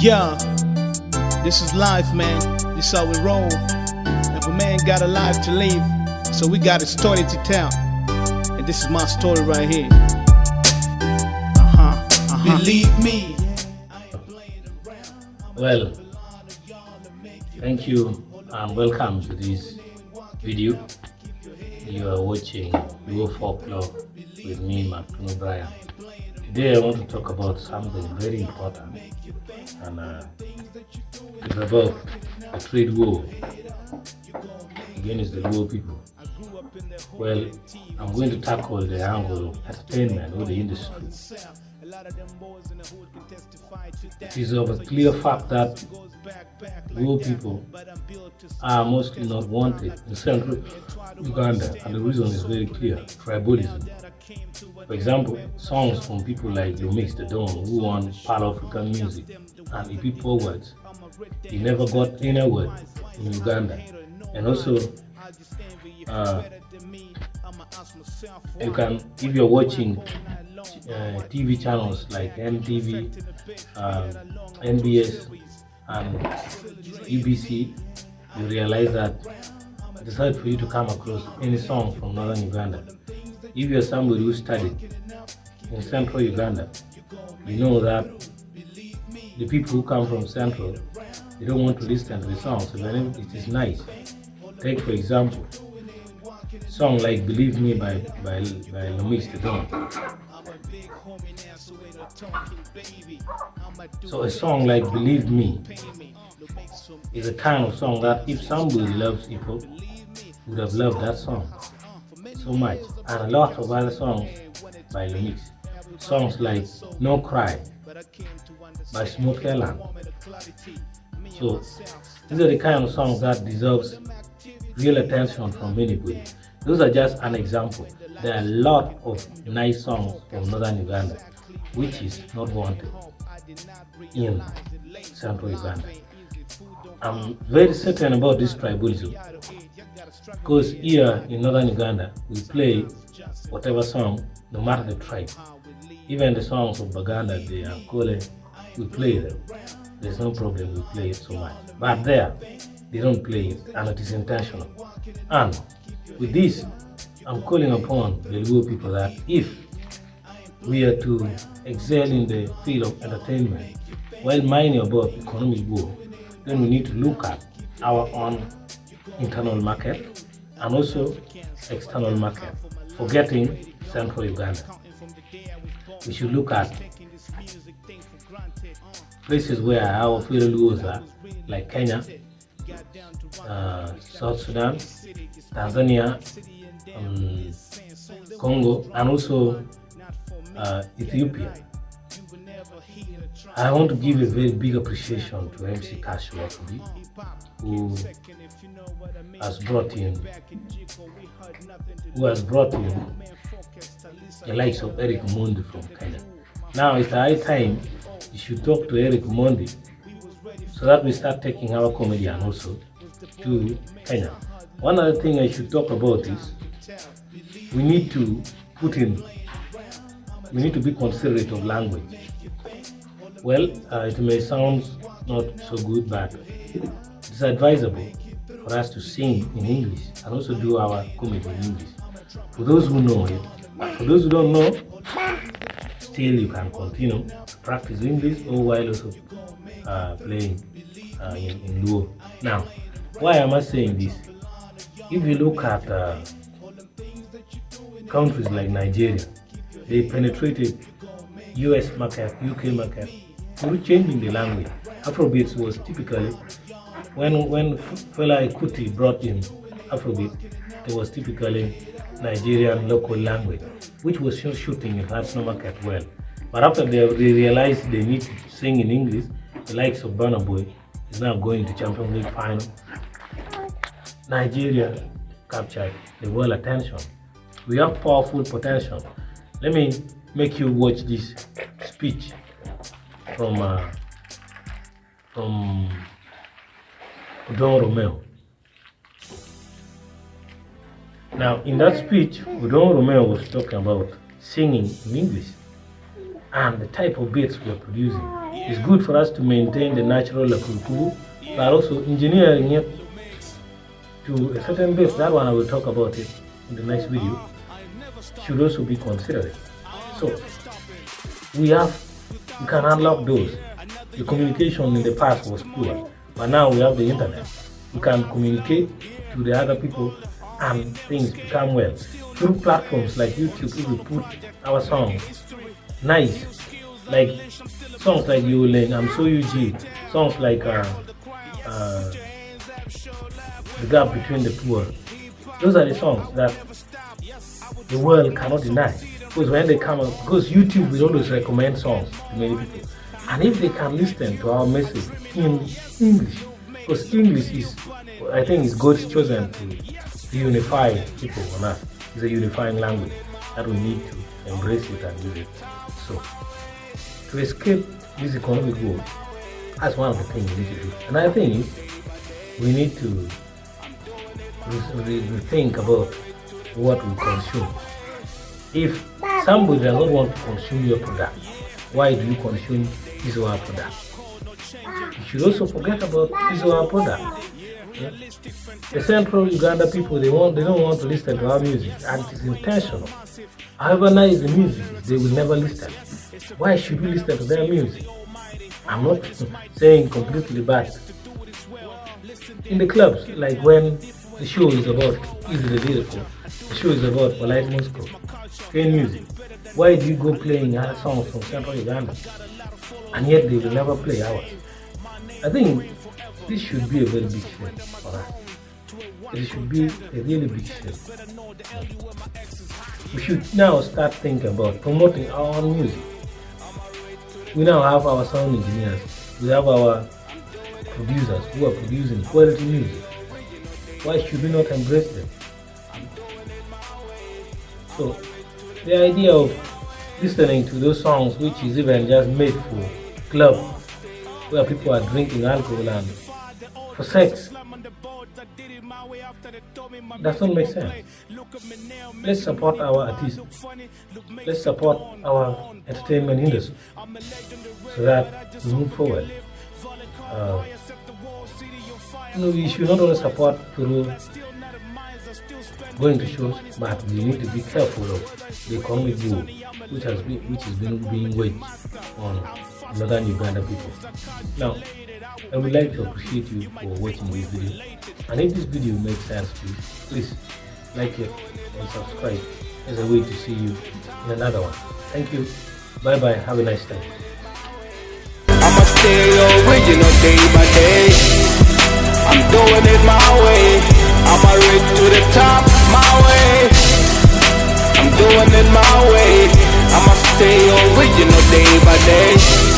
Yeah, this is life, man. This how we roll. Every man got a life to live, so we got a story to tell. And this is my story right here. Believe me. Well, thank you and welcome to this video. You are watching Duo Folklore with me, Martin Brian. Today I want to talk about something very important, and it's about a trade war against the Luo people. Well, I'm going to tackle the angle of entertainment or the industry. It is of a clear fact that Luo people are mostly not wanted in central Uganda, and the reason is very clear: tribalism. For example, songs from people like Mix the Dawn, who won Pan-African music, and the people words, he never got any word in Uganda. And also, you can, if you're watching TV channels like NTV, NBS, and UBC, you realize that it's hard for you to come across any song from northern Uganda. If you're somebody who studied in central Uganda, you know that the people who come from central, they don't want to listen to the songs, even if it is nice. Take for example, a song like Believe Me by Mix the Dawn. So a song like Believe Me is a kind of song that if somebody loves hip hop, would have loved that song so much. And a lot of other songs by Mix. Songs like No Cry by Smokey Land. So these are the kind of songs that deserves real attention from anybody. Those are just an example. There are a lot of nice songs from northern Uganda which is not wanted in central Uganda. I'm very certain about this tribalism, because here in northern Uganda we play whatever song, no matter the tribe. Even the songs of Baganda, the Acoli, we play them. There's no problem, we play it so much. But there, they don't play it, and it is intentional. And with this, I'm calling upon the Luo people that if we are to excel in the field of entertainment while minding about economic growth, then we need to look at our own internal market and also external market, forgetting central Uganda. We should look at places where our fellow Luos are, like Kenya, South Sudan, Tanzania, Congo, and also Ethiopia. I want to give a very big appreciation to MC Cash Wakubi, who has brought in the likes of Eric Mondi from Kenya. Now it's the high time you should talk to Eric Mondi so that we start taking our comedian also to Kenya. One other thing I should talk about is we need to be considerate of language. Well, it may sound not so good, but it's advisable for us to sing in English and also do our comedy in English. For those who know it, but for those who don't know, still you can continue to practice English or while also playing in Luo. Now, why am I saying this? If you look at countries like Nigeria, they penetrated US market, UK market through changing the language. Afrobeat was typically, when Fela Kuti brought in Afrobeat, it was typically Nigerian local language, which was just shooting in national market well. But after they realized they need to sing in English, the likes of Burna Boy is now going to Champions League final. Nigeria captured the world attention. We have powerful potential. Let me make you watch this speech from Don Romeo. Now, in that speech, Don Romeo was talking about singing in English. and the type of beats we are producing. It's good for us to maintain the natural Akulu, but also engineering it to a certain base. That one I will talk about it in the next video. Should also be considered. So we can unlock those. The communication in the past was poor, but now we have the internet. We can communicate to the other people and things become well. Through platforms like YouTube, we will put our songs nice, like songs like Yoleng, I'm So UG, songs like The Gap Between the Poor. Those are the songs that the world cannot deny. Because when they come out, because YouTube will always recommend songs to many people. And if they can listen to our message in English, because English is, I think, is God's chosen to unify people on earth. It's a unifying language that we need to embrace it and use it. So, to escape this economic goal, that's one of the things we need to do. Another thing is, we need to rethink about what we consume. If somebody does not want to consume your product, why do you consume his or her product? You should also forget about his or her product. Yeah? The central Uganda people, they don't want to listen to our music, and it is intentional. However nice the music is, they will never listen. Why should we listen to their music? I'm not saying completely bad. In the clubs, like when the show is about Easy the Lyrical, the show is about Polite Moscow, K music. Why do you go playing other songs from central Uganda? And yet they will never play ours. I think this should be a very big shame for us. It should be a really big shame. We should now start thinking about promoting our own music. We now have our sound engineers, we have our producers who are producing quality music. Why should we not embrace them? So, the idea of listening to those songs, which is even just made for club, where people are drinking alcohol and for sex, does not make sense. Let's support our artists. Let's support our entertainment industry so that we move forward. We should not only support through going to shows, but we need to be careful of the economic goal which is being waged on northern Uganda people. Now, I would like to appreciate you for watching this video, and if this video makes sense to you, please like it and subscribe as a way to see you in another one. Thank you. Bye bye. Have a nice time. I'ma stay original day by day. I'm doing it my way. I'ma reach to the top my way. I'm doing it my way. I'ma stay original day by day.